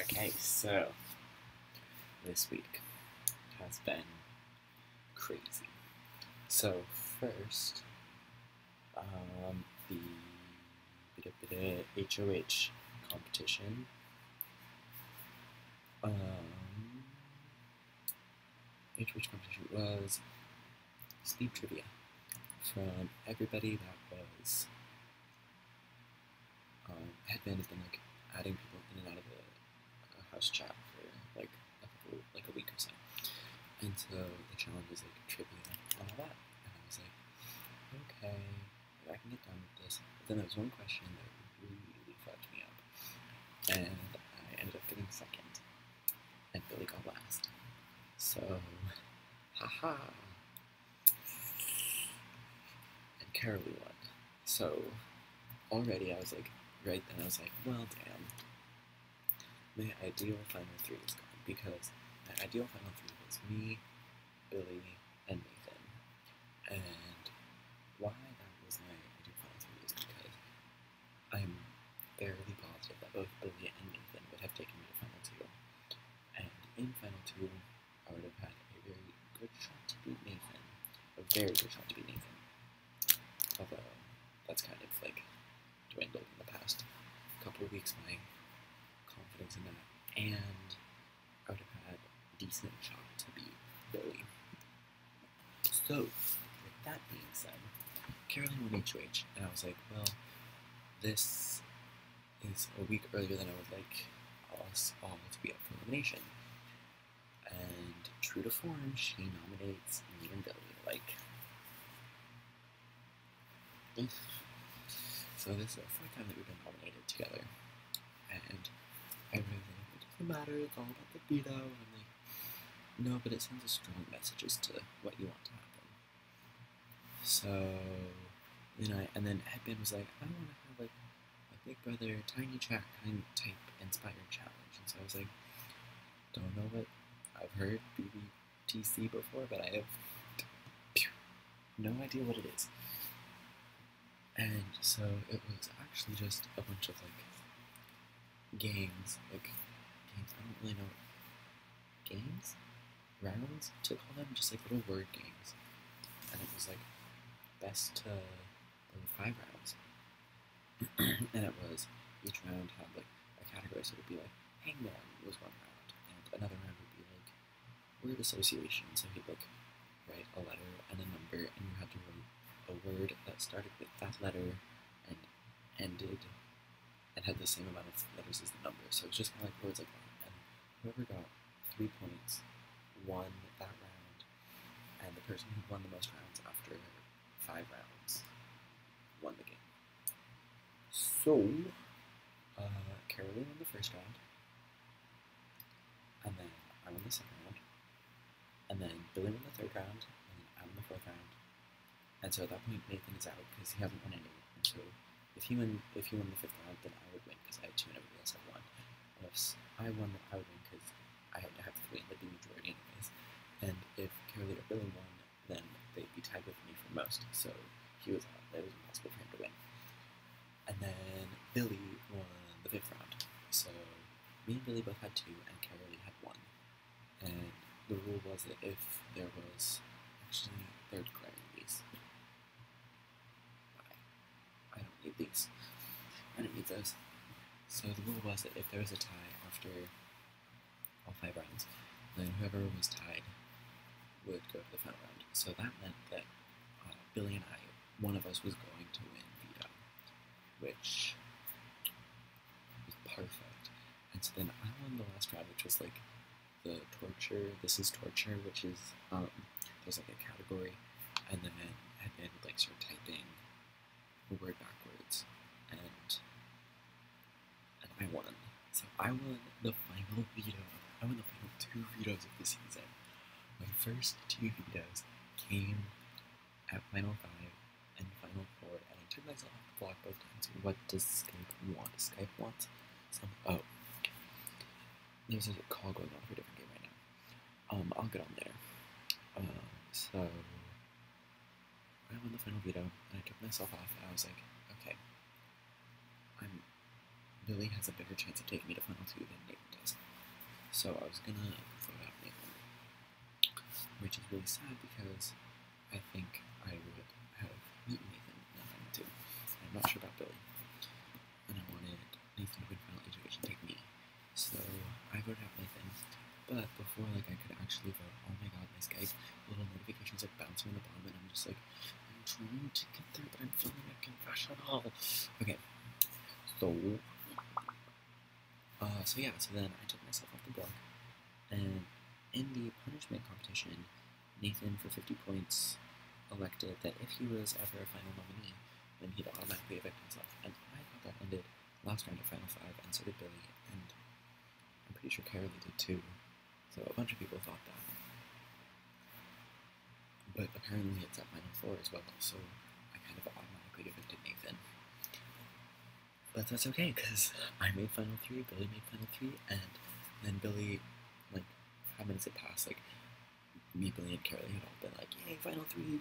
Okay, so this week has been crazy. So first, the HOH competition. HOH competition was sleep trivia from everybody that was Headband has been like adding people in and out of the house chat for like a week or so, and so the challenge was like trivia and all that, and I was like, okay, I can get done with this. But then there was one question that really fucked me up, and I ended up getting second, and Billy got last. So, haha, and Carolee won. So already I was like, right then I was like, well, damn. My ideal final three is gone because my ideal final three was me, Billy, and Nathan. And why that was my ideal final three is because I'm fairly positive that both Billy and Nathan would have taken me to final two. And in final two, I would have had a very good shot to beat Nathan. A very good shot to beat Nathan. Although, that's kind of like dwindled in the past couple of weeks, my confidence in that, and I would have had a decent shot to beat Billy. So, with that being said, Caroline won HOH, and I was like, well, this is a week earlier than I would like us all to be up for elimination. And true to form, she nominates me and Billy, like, so this is the fourth time that we've been nominated together, and I really like, it doesn't matter, it's all about the veto, and I'm like, no, but it sends a strong message as to what you want to happen. So, and then Headband was like, I want to have like a Big Brother tiny chat kind type inspired challenge, and so I was like, don't know what I've heard BBTC before, but I have no idea what it is. And so it was actually just a bunch of like games, I don't really know, games? Rounds to call them, just like little word games. And it was like best to, there were 5 rounds. And it was, each round had like a category, so it would be like, hangman was one round, and another round would be like word association, so he'd like write a letter and a number, and you had to write a word that started with that letter and ended and had the same amount of letters as the number. So it's just kind of like words like that. And whoever got 3 points won that round, and the person who won the most rounds after 5 rounds won the game. So, Carolee won the first round, and then I won the second round, and then Billy won the third round, and then I won the fourth round. And so at that point, Nathan is out because he hasn't won any. And so if he won the 5th round, then I would win because I had 2 and everybody else had 1. And if I won, then I would win because I had to have 3 and they'd be majority anyways. And if Carolee or Billy won, then they'd be tied with me for most. So he was out. It was impossible for him to win. And then Billy won the 5th round. So me and Billy both had 2, and Carolee had 1. And the rule was that if there was, actually, they're declaring these. I don't need these. I don't need those. So the rule was that if there was a tie after all 5 rounds, then whoever was tied would go to the final round. So that meant that Billy and I, one of us was going to win veto, which was perfect. And so then I won the last round, which was like the torture. This is torture, which is there's like a category, and then Headband would like start typing a word backwards, and I won. So I won the final veto. I won the final 2 vetoes of the season. My first 2 vetoes came at final 5 and final 4, and I took myself off the block both times. What does Skype want? Skype wants some. Oh, there's a call going on for a different game right now. I'll get on there. So I won the final veto, and I took myself off, and I was like, okay, I'm Billy has a bigger chance of taking me to Final 2 than Nathan does. So I was gonna vote out Nathan, which is really sad because I think I would have beaten Nathan in Final 2. I'm not sure about Billy, and I wanted Nathan to win Final HOH and take me. So I voted out Nathan, but before I could actually vote, oh my god, this guy's little notifications bouncing on the bottom, and I'm just I'm trying to get there, but I'm filming a confessional. Okay, so then I took myself off the block, and in the punishment competition, Nathan, for 50 points, elected that if he was ever a final nominee, then he'd automatically evict himself. And I thought that ended last round of Final 5, and so did Billy, and I'm pretty sure Carolee did too. So a bunch of people thought that. But apparently it's at Final 4 as well, so I kind of automatically evicted Nathan. But that's okay, because I made Final 3, Billy made Final 3, and then Billy, 5 minutes had passed, me, Billy, and Carolee had all been yay, Final 3,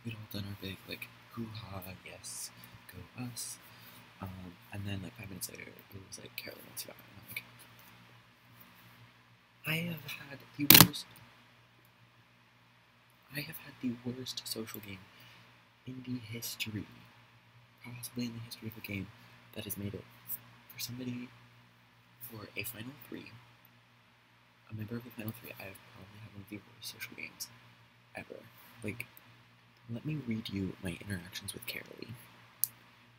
we'd all done our big, hoo-ha, yes, go us, and then, 5 minutes later, it was Carolee wants you back, and I'm I have had the worst social game in the history, possibly in the history of a game, that has made it for somebody for a Final 3, a member of the Final 3. I have probably had one of the worst social games ever. Let me read you my interactions with Carolee.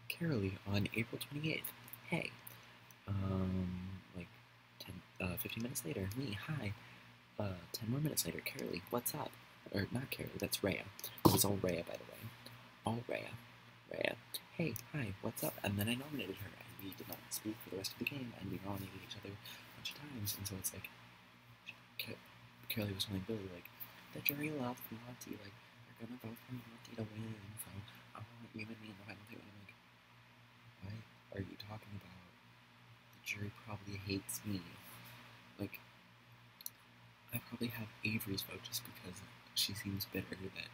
Carolee on April 28th. Hey. 15 minutes later, me, hi. 10 more minutes later, Carolee, what's up? Or not Carolee, that's Rhea. It was all Rhea, by the way. All Rhea. Rhea. Hey, hi, what's up? And then I nominated her, and we did not speak for the rest of the game, and we nominated each other a bunch of times, and so it's Carolee was telling Billy, the jury loves Monty, they're gonna vote for Monty to win, so I want you and me in the final 2, and I'm what are you talking about? The jury probably hates me. I probably have Avery's vote just because she seems bitter that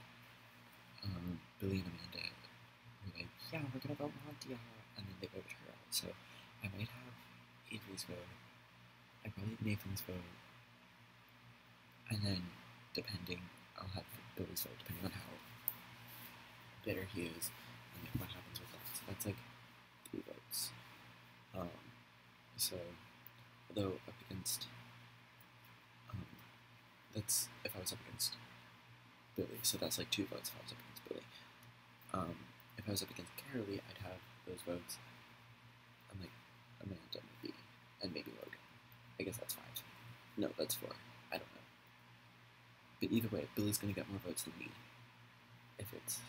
Billy and Amanda were yeah, we're gonna vote Monty out, and then they voted her out. So I might have Avery's vote, I probably have Nathan's vote, and then depending, I'll have Billy's vote depending on how bitter he is and what happens with that. So that's 3 votes. So although up against that's if I was up against Billy, so that's 2 votes if I was up against Billy. If I was up against Carolee, I'd have those votes, and Amanda maybe, and maybe Logan. I guess that's 5. No, that's 4. I don't know. But either way, Billy's gonna get more votes than me if it's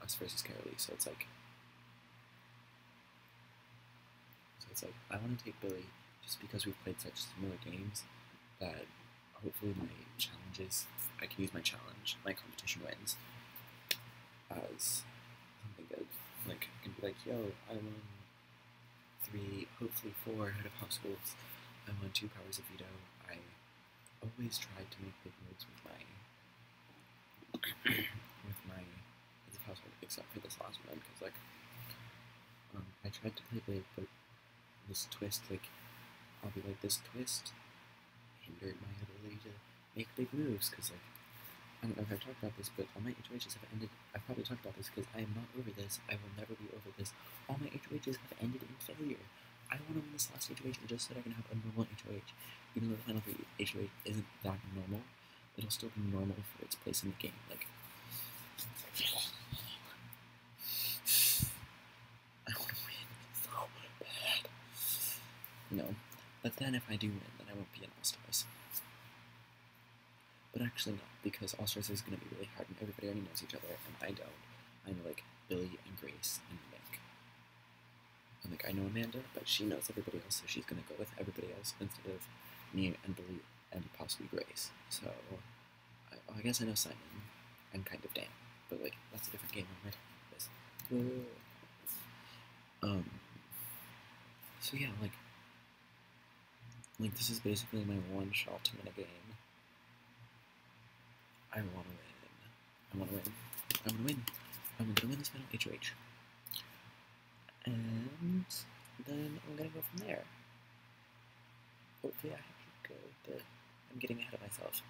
us versus Carolee. So it's I want to take Billy just because we've played such similar games that hopefully my challenges, I can use my challenge, my competition wins, as something good. I can be yo, I won 3, hopefully 4 out of households. I won 2 powers of veto. I always tried to make big moves with my as a household, except for this last one, because I tried to play big, but this twist, I'll be this twist hindered my ability to make big moves, because I don't know if I've talked about this, but all my HOHs have ended. I've probably talked about this because I am not over this. I will never be over this. All my HOHs have ended in failure. I want to win this last HOH just so that I can have a normal HOH. Even though the final HOH isn't that normal, it'll still be normal for its place in the game. I want to win so bad. No. But then if I do win, then I won't be in All-Stars. But actually not, because All-Stars is going to be really hard and everybody already knows each other, and I don't. I know Billy and Grace and Nick. And I know Amanda, but she knows everybody else, so she's going to go with everybody else instead of me and Billy and possibly Grace. So I guess I know Simon and kind of Dan, but that's a different game on my time. So yeah, this is basically my one shot to win a game. I want to win. I want to win. I want to win. I'm going to win this final HOH. And then I'm gonna go from there. Hopefully I have to go, but I'm getting ahead of myself.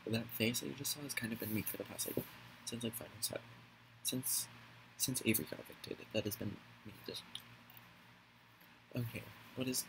That face that you just saw has kind of been me for the past, like, since, like, final set. Since Avery got evicted, that has been me just... Okay, what is